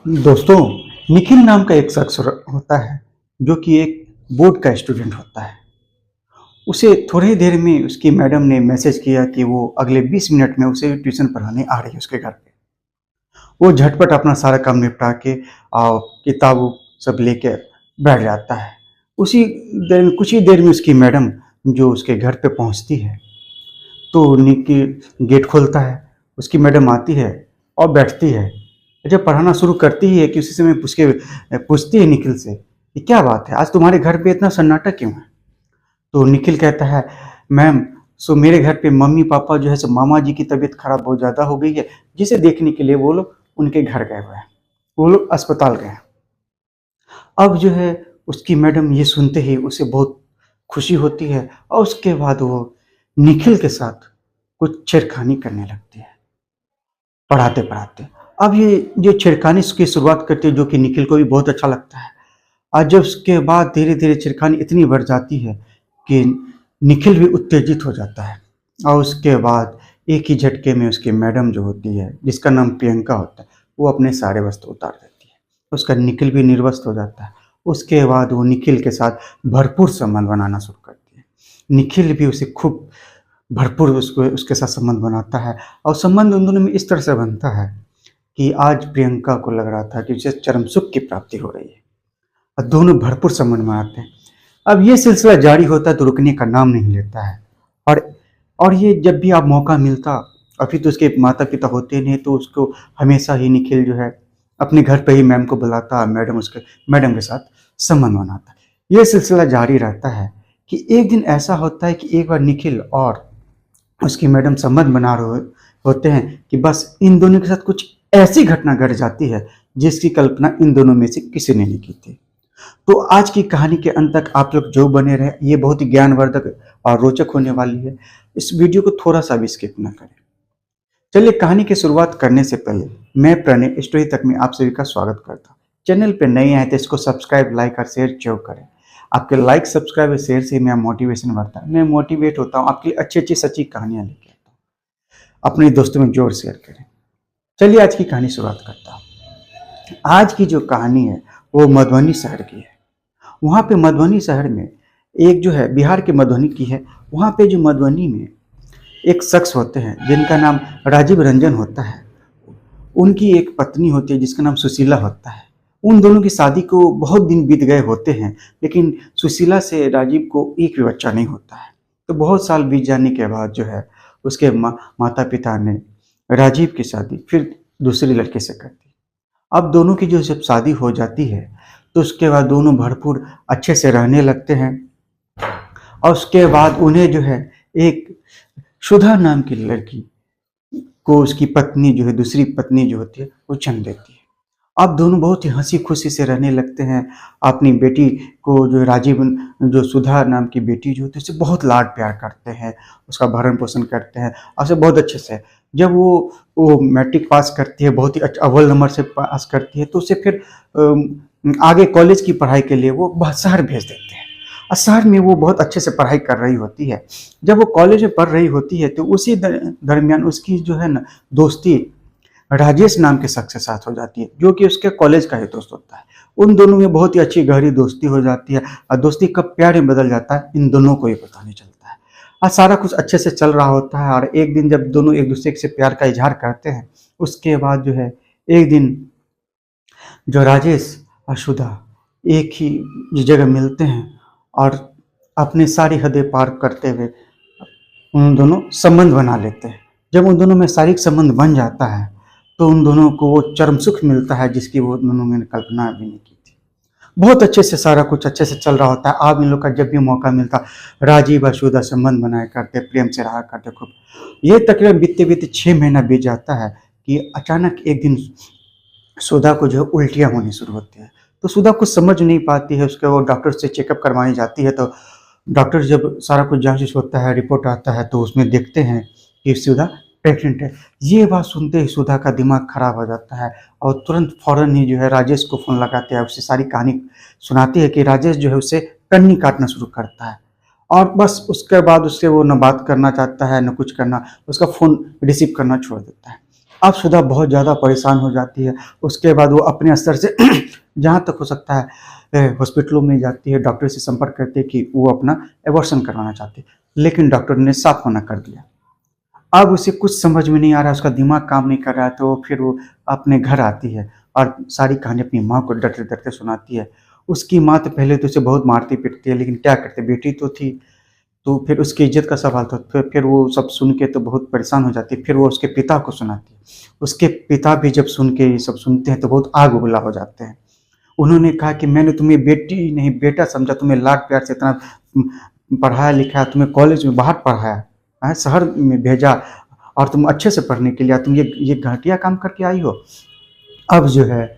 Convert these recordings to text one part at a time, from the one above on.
दोस्तों, निखिल नाम का एक शख्स होता है जो कि एक बोर्ड का स्टूडेंट होता है। उसे थोड़ी ही देर में उसकी मैडम ने मैसेज किया कि वो अगले 20 मिनट में उसे ट्यूशन पढ़ाने आ रही है उसके घर पे। वो झटपट अपना सारा काम निपटा के किताब सब लेके बैठ जाता है। उसी देर में कुछ ही देर में उसकी मैडम जो उसके घर पे पहुंचती है, तो निखिल गेट खोलता है। उसकी मैडम आती है और बैठती है। जब पढ़ाना शुरू करती ही है कि उसी समय पूछती है निखिल से कि क्या बात है, आज तुम्हारे घर पे इतना सन्नाटा क्यों है? तो निखिल कहता है, मैम, सो मेरे घर पे मम्मी पापा जो है सो मामा जी की तबीयत खराब बहुत ज़्यादा हो गई है, जिसे देखने के लिए वो लोग उनके घर गए हुए हैं। वो लोग अस्पताल गए हैं। अब जो है उसकी मैडम ये सुनते ही उसे बहुत खुशी होती है और उसके बाद वो निखिल के साथ कुछ छेड़खानी करने लगती है पढ़ाते पढ़ाते। अब ये छेड़खानी की शुरुआत करती है जो कि निखिल को भी बहुत अच्छा लगता है। और जब उसके बाद धीरे धीरे छेड़खानी इतनी बढ़ जाती है कि निखिल भी उत्तेजित हो जाता है। और उसके बाद एक ही झटके में उसकी मैडम जो होती है, जिसका नाम प्रियंका होता है, वो अपने सारे वस्त्र उतार देती है। उसका निखिल भी निर्वस्त्र हो जाता है। उसके बाद वो निखिल के साथ भरपूर संबंध बनाना शुरू करती है। निखिल भी उसे खूब भरपूर उसको उसके साथ संबंध बनाता है और संबंध उन दोनों में इस तरह से बनता है कि आज प्रियंका को लग रहा था कि उसे चरम सुख की प्राप्ति हो रही है और दोनों भरपूर संबंध बनाते हैं। अब ये सिलसिला जारी होता है तो रुकने का नाम नहीं लेता है। और और ये जब भी आप मौका मिलता, अभी तो उसके माता पिता होते नहीं, तो उसको हमेशा ही निखिल जो है अपने घर पे ही मैम को बुलाता, मैडम के साथ संबंध बनाता। ये सिलसिला जारी रहता है कि एक दिन ऐसा होता है कि एक बार निखिल और उसकी मैडम संबंध बना रहे होते हैं कि बस इन दोनों के साथ कुछ ऐसी घटना घट जाती है जिसकी कल्पना इन दोनों में से किसी ने नहीं की थी। तो आज की कहानी के अंत तक आप लोग जो बने रहे, ये बहुत ही ज्ञानवर्धक और रोचक होने वाली है। इस वीडियो को थोड़ा सा भी स्किप ना करें। चलिए, कहानी की शुरुआत करने से पहले मैं प्रणय स्टोरी तक में आप सभी का स्वागत करता हूँ। चैनल पे नए आए तो इसको सब्सक्राइब, लाइक और शेयर जरूर करें। आपके लाइक, सब्सक्राइब और शेयर से मेरा मोटिवेशन बढ़ता है। मैं मोटिवेट होता हूँ, आपके लिए अच्छी अच्छी सच्ची कहानियाँ लेके आता हूँ। अपने दोस्तों में जोर शेयर करें। चलिए, आज की कहानी शुरुआत करता हूँ। आज की जो कहानी है वो मधुबनी शहर की है। वहाँ पे मधुबनी शहर में एक जो है, बिहार के मधुबनी की है। वहाँ पे जो मधुबनी में एक शख्स होते हैं जिनका नाम राजीव रंजन होता है। उनकी एक पत्नी होती है जिसका नाम सुशीला होता है। उन दोनों की शादी को बहुत दिन बीत गए होते हैं, लेकिन सुशीला से राजीव को एक भी बच्चा नहीं होता है। तो बहुत साल बीत जाने के बाद जो है उसके माता पिता ने राजीव की शादी फिर दूसरे लड़के से कर दी। अब दोनों की जो जब शादी हो जाती है तो उसके बाद दोनों भरपूर अच्छे से रहने लगते हैं। और उसके बाद उन्हें जो है एक सुधा नाम की लड़की को उसकी पत्नी जो है, दूसरी पत्नी जो होती है, वो जन्म देती है। अब दोनों बहुत ही हंसी खुशी से रहने लगते हैं। अपनी बेटी को जो राजीव, जो सुधा नाम की बेटी जो होती है, उससे बहुत लाड प्यार करते हैं, उसका भरण पोषण करते हैं और उसे बहुत अच्छे से। जब वो मैट्रिक पास करती है, बहुत ही अव्वल नंबर से पास करती है, तो उसे फिर आगे कॉलेज की पढ़ाई के लिए वो शहर भेज देते हैं। और शहर में वो बहुत अच्छे से पढ़ाई कर रही होती है। जब वो कॉलेज में पढ़ रही होती है तो उसी दरमियान उसकी जो है ना दोस्ती राजेश नाम के शख्स के साथ हो जाती है, जो कि उसके कॉलेज का ही दोस्त होता है। उन दोनों में बहुत ही अच्छी गहरी दोस्ती हो जाती है और दोस्ती कब प्यार में बदल जाता है इन दोनों को ही पता नहीं चलता है। और सारा कुछ अच्छे से चल रहा होता है। और एक दिन जब दोनों एक दूसरे से प्यार का इजहार करते हैं, उसके बाद जो है एक दिन जो राजेश और सुधा एक ही जगह मिलते हैं और अपनी सारी हदें पार करते हुए उन दोनों संबंध बना लेते हैं। जब उन दोनों में शारीरिक संबंध बन जाता है तो उन दोनों को वो चरम सुख मिलता है जिसकी वो दोनों ने कल्पना भी नहीं की थी। बहुत अच्छे से सारा कुछ अच्छे से चल रहा होता है। अब इन लोग का जब भी मौका मिलता, राजीव और सुधा संबंध बनाया करते, प्रेम से रहा करते खूब। ये तकरीबन बीतते बीतते 6 महीना बीत जाता है कि अचानक एक दिन सुधा को जो है उल्टियाँ होनी शुरू होती है। तो सुधा कुछ समझ नहीं पाती है। उसके वो डॉक्टर से चेकअप करवाने जाती है तो डॉक्टर जब सारा कुछ जांच होता है, रिपोर्ट आता है, तो उसमें देखते हैं कि सुधा प्रेग्नेंट है। ये बात सुनते ही सुधा का दिमाग खराब हो जाता है और तुरंत फौरन ही जो है राजेश को फ़ोन लगाते हैं, उससे सारी कहानी सुनाती है कि राजेश जो है उससे कन्नी काटना शुरू करता है। और बस उसके बाद उससे वो न बात करना चाहता है न कुछ करना, उसका फ़ोन रिसीव करना छोड़ देता है। अब सुधा बहुत ज़्यादा परेशान हो जाती है। उसके बाद वो अपने स्तर से जहाँ तक हो सकता है हॉस्पिटलों में जाती है, डॉक्टर से संपर्क करती है कि वो अपना एबॉर्शन करवाना चाहती है, लेकिन डॉक्टर ने साफ मना कर दिया। अब उसे कुछ समझ में नहीं आ रहा, उसका दिमाग काम नहीं कर रहा है, तो फिर वो अपने घर आती है और सारी कहानी अपनी माँ को डरते-डरते सुनाती है। उसकी माँ तो पहले तो उसे बहुत मारती-पीटती है, लेकिन क्या करते, बेटी तो थी, तो फिर उसकी इज़्ज़त का सवाल था। फिर वो सब सुन के तो बहुत परेशान हो जाती है, फिर वो उसके पिता को सुनाती है। उसके पिता भी जब सुन के ये सब सुनते हैं, तो बहुत आग उगला हो जाते हैं। उन्होंने कहा कि मैंने तुम्हें बेटी नहीं बेटा समझा, तुम्हें लाड-प्यार से इतना पढ़ाया-लिखाया, तुम्हें कॉलेज में बाहर पढ़ाया, शहर में भेजा और तुम अच्छे से पढ़ने के लिए तुम ये घटिया काम करके आई हो। अब जो है,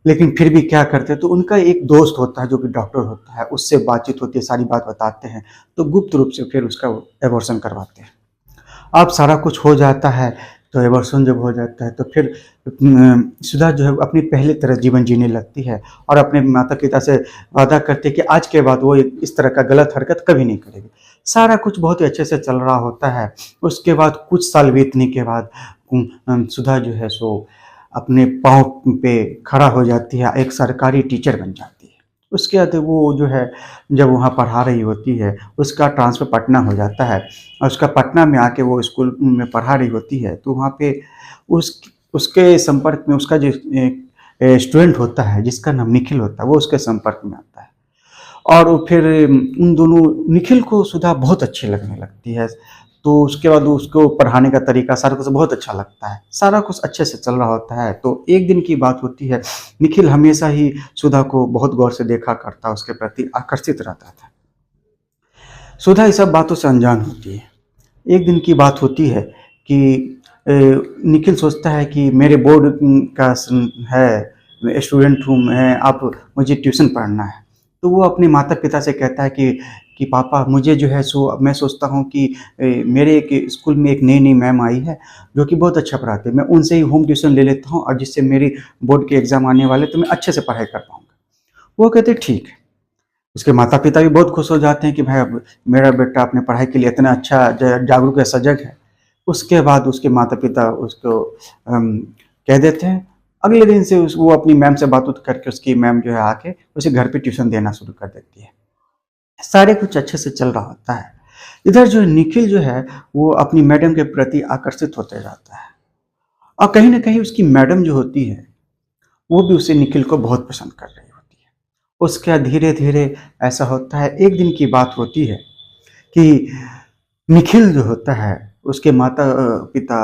लेकिन फिर भी क्या करते हैं, तो उनका एक दोस्त होता है जो कि डॉक्टर होता है, उससे बातचीत होती है, सारी बात बताते हैं, तो गुप्त रूप से फिर उसका एबॉर्शन करवाते हैं। अब सारा कुछ हो जाता है, तो एबॉर्शन जब हो जाता है तो फिर सुधा जो है अपनी पहले तरह जीवन जीने लगती है और अपने माता-पिता से वादा करती है कि आज के बाद वो इस तरह का गलत हरकत कभी नहीं करेगी। सारा कुछ बहुत ही अच्छे से चल रहा होता है। उसके बाद कुछ साल बीतने के बाद सुधा जो है सो अपने पाँव पे खड़ा हो जाती है, एक सरकारी टीचर बन जाती है। उसके बाद वो जो है, जब वहाँ पढ़ा रही होती है, उसका ट्रांसफ़र पटना हो जाता है और उसका पटना में आके वो स्कूल में पढ़ा रही होती है, तो वहाँ पे उसके संपर्क में उसका जो स्टूडेंट होता है, जिसका नाम निखिल होता है, वो उसके संपर्क में आता है। और वो फिर उन दोनों, निखिल को सुधा बहुत अच्छी लगने लगती है, तो उसके बाद उसको पढ़ाने का तरीका सारा कुछ बहुत अच्छा लगता है, सारा कुछ अच्छे से चल रहा होता है। तो एक दिन की बात होती है, निखिल हमेशा ही सुधा को बहुत गौर से देखा करता, उसके प्रति आकर्षित रहता था। सुधा इस सब बातों से अनजान होती है। एक दिन की बात होती है कि निखिल सोचता है कि मेरे बोर्ड का है, स्टूडेंट हूँ मैं, आप मुझे ट्यूशन पढ़ना है। तो वो अपने माता-पिता से कहता है कि पापा मुझे जो है सो मैं सोचता हूँ कि मेरे एक स्कूल में एक नई-नई मैम आई है, जो कि बहुत अच्छा पढ़ाती है। मैं उनसे ही होम ट्यूशन ले लेता हूँ और जिससे मेरी बोर्ड के एग्ज़ाम आने वाले, तो मैं अच्छे से पढ़ाई कर पाऊँगा। वो कहते हैं ठीक है। उसके माता-पिता भी बहुत खुश हो जाते हैं कि भाई अब मेरा बेटा अपने पढ़ाई के लिए इतना अच्छा जागरूक है, सजग है। उसके बाद उसके माता-पिता उसको कह देते हैं। अगले दिन से वो अपनी मैम से बात-वूत करके उसकी मैम जो है आके उसे घर पे ट्यूशन देना शुरू कर देती है। सारे कुछ अच्छे से चल रहा होता है। इधर जो निखिल जो है, वो अपनी मैडम के प्रति आकर्षित होते जाता है और कहीं न कहीं उसकी मैडम जो होती है, वो भी उसे निखिल को बहुत पसंद कर रही होती है। उसका धीरे-धीरे ऐसा होता है, एक दिन की बात होती है कि निखिल जो होता है, उसके पिता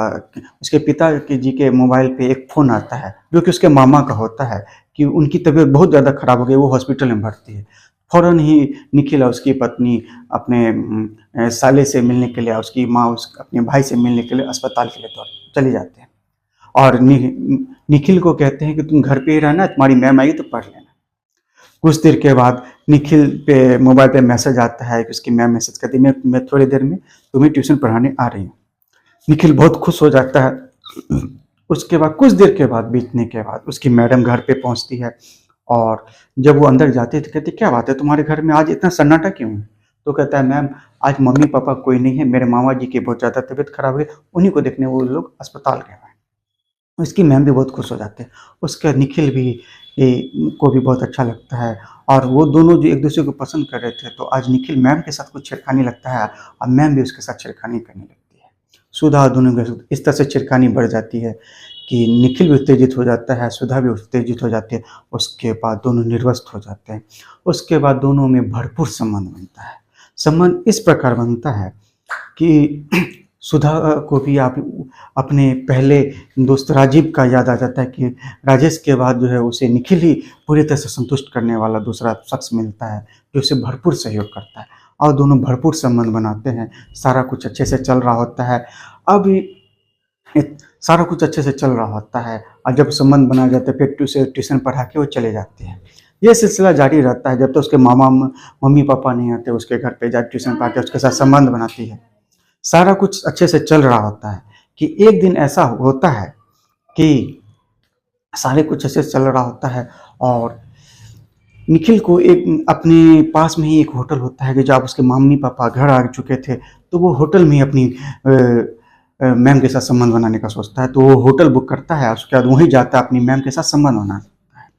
उसके पिता के जी के मोबाइल पे एक फ़ोन आता है, जो कि उसके मामा का होता है, कि उनकी तबीयत बहुत ज़्यादा ख़राब हो गई, वो हॉस्पिटल में भर्ती है। फ़ौरन ही निखिल और उसकी पत्नी अपने साले से मिलने के लिए, उसकी माँ अपने भाई से मिलने के लिए अस्पताल के लिए चले जाते हैं और निखिल को कहते हैं कि तुम घर पे ही रहना, तुम्हारी मैम आएगी तो पढ़ लेना। कुछ देर के बाद निखिल पे मोबाइल पे मैसेज आता है कि उसकी मैम मैसेज करती है, मैं थोड़ी देर में तुम्हें ट्यूशन पढ़ाने आ रही हूँ। निखिल बहुत खुश हो जाता है। उसके बाद कुछ देर के बाद बीतने के बाद उसकी मैडम घर पे पहुँचती है और जब वो अंदर जाती है तो कहती है, क्या बात है तुम्हारे घर में आज इतना सन्नाटा क्यों है? तो कहता है, मैम आज मम्मी-पापा कोई नहीं है, मेरे मामा जी की बहुत ज़्यादा तबीयत खराब है, उन्हीं को देखने वो लोग अस्पताल गए हुए हैं। उसकी मैम भी बहुत खुश हो जाते हैं। उसके निखिल भी को भी बहुत अच्छा लगता है और वो दोनों जो एक-दूसरे को पसंद कर रहे थे, तो आज निखिल मैम के साथ कुछ छेड़खानी लगता है और मैम भी उसके साथ छेड़खानी करने लगती है। सुधा दोनों के साथ इस तरह से छेड़खानी बढ़ जाती है कि निखिल भी उत्तेजित हो जाता है, सुधा भी उत्तेजित हो जाती है। उसके बाद दोनों निर्वस्त हो जाते हैं। उसके बाद दोनों में भरपूर संबंध बनता है। संबंध इस प्रकार बनता है कि सुधा को भी आप अपने पहले दोस्त राजीव का याद आ जाता है कि राजेश के बाद जो है उसे निखिल ही पूरी तरह से संतुष्ट करने वाला दूसरा शख्स मिलता है, जो उसे भरपूर सहयोग करता है और दोनों भरपूर संबंध बनाते हैं। सारा कुछ अच्छे से चल रहा होता है। अब सारा कुछ अच्छे से चल रहा होता है और जब संबंध बना जाता है, फिर ट्यूशन पढ़ा के वो चले जाते हैं। ये सिलसिला जारी रहता है जब तक उसके मम्मी-पापा नहीं आते, उसके घर पे जाके ट्यूशन पढ़ा के उसके साथ संबंध बनाती है। सारा कुछ अच्छे से चल रहा होता है कि एक दिन ऐसा होता है कि सारे कुछ अच्छे से चल रहा होता है और निखिल को एक अपने पास में ही एक होटल होता है कि जब उसके मम्मी-पापा घर आ चुके थे, तो वो होटल में ही अपनी मैम के साथ संबंध बनाने का सोचता है, तो वो होटल बुक करता है, उसके बाद वहीं जाता है अपनी मैम के साथ संबंध बनाता है।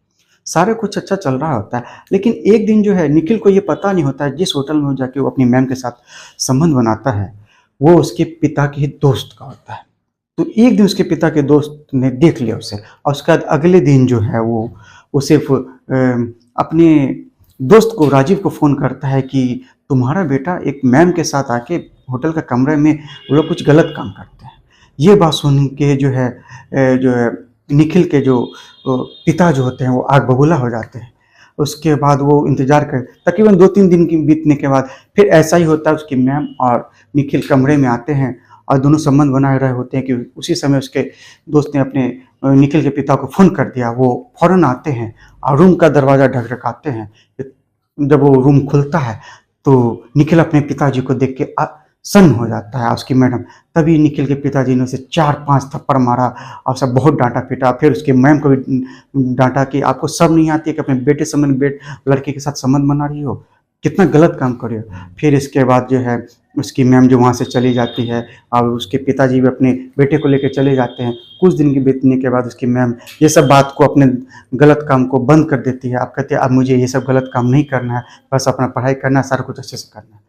सारा कुछ अच्छा चल रहा होता है, लेकिन एक दिन जो है निखिल को ये पता नहीं होता है जिस होटल में वो जाके वो अपनी मैम के साथ संबंध बनाता है वो उसके पिता के ही दोस्त का होता है। तो एक दिन उसके पिता के दोस्त ने देख लिया उसे, और उसके बाद अगले दिन जो है वो सिर्फ अपने दोस्त को, राजीव को फ़ोन करता है कि तुम्हारा बेटा एक मैम के साथ आके होटल का कमरे में वो लोग कुछ गलत काम करते हैं। ये बात सुन के जो है निखिल के जो पिता जो होते हैं वो आग बबूला हो जाते हैं। उसके बाद वो इंतज़ार कर तकरीबन 2-3 दिन की बीतने के बाद फिर ऐसा ही होता है, उसकी मैम और निखिल कमरे में आते हैं और दोनों संबंध बना रहे होते हैं कि उसी समय उसके दोस्त ने अपने निखिल के पिता को फ़ोन कर दिया। वो फ़ौरन आते हैं और रूम का दरवाज़ा ढकढकाते हैं। जब वो रूम खुलता है तो निखिल अपने पिताजी को देख के सन्न हो जाता है, उसकी मैडम। तभी निखिल के पिताजी ने उसे 4-5 थप्पड़ मारा और सब बहुत डांटा पीटा। फिर उसकी मैम को भी डांटा कि आपको सब नहीं आती है कि अपने बेटे संबंध लड़के के साथ संबंध बना रही हो, कितना गलत काम कर रही हो। फिर इसके बाद जो है उसकी मैम जो वहाँ से चली जाती है और उसके पिताजी भी अपने बेटे को लेकर चले जाते हैं। कुछ दिन के बीतने के बाद उसकी मैम ये सब बात को, अपने गलत काम को बंद कर देती है। अब कहते हैं अब मुझे ये सब गलत काम नहीं करना है, बस अपना पढ़ाई करना है, सारा कुछ अच्छे से करना है।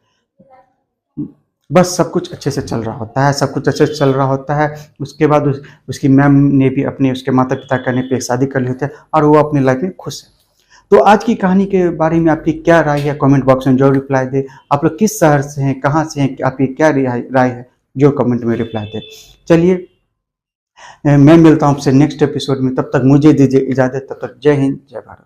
बस सब कुछ अच्छे से चल रहा होता है, सब कुछ अच्छे से चल रहा होता है। उसके बाद उसकी मैम ने भी अपने उसके माता पिता कहने पे शादी कर ली होती है और वो अपनी लाइफ में खुश है। तो आज की कहानी के बारे में आपकी क्या राय है, कमेंट बॉक्स में जरूर रिप्लाई दे। आप लोग किस शहर से हैं, कहाँ से हैं, आपकी क्या राय है, जो कमेंट में रिप्लाई दे। चलिए मैं मिलता हूँ आपसे नेक्स्ट एपिसोड में, तब तक मुझे दीजिए इजाज़त। तब तक जय हिंद, जय भारत।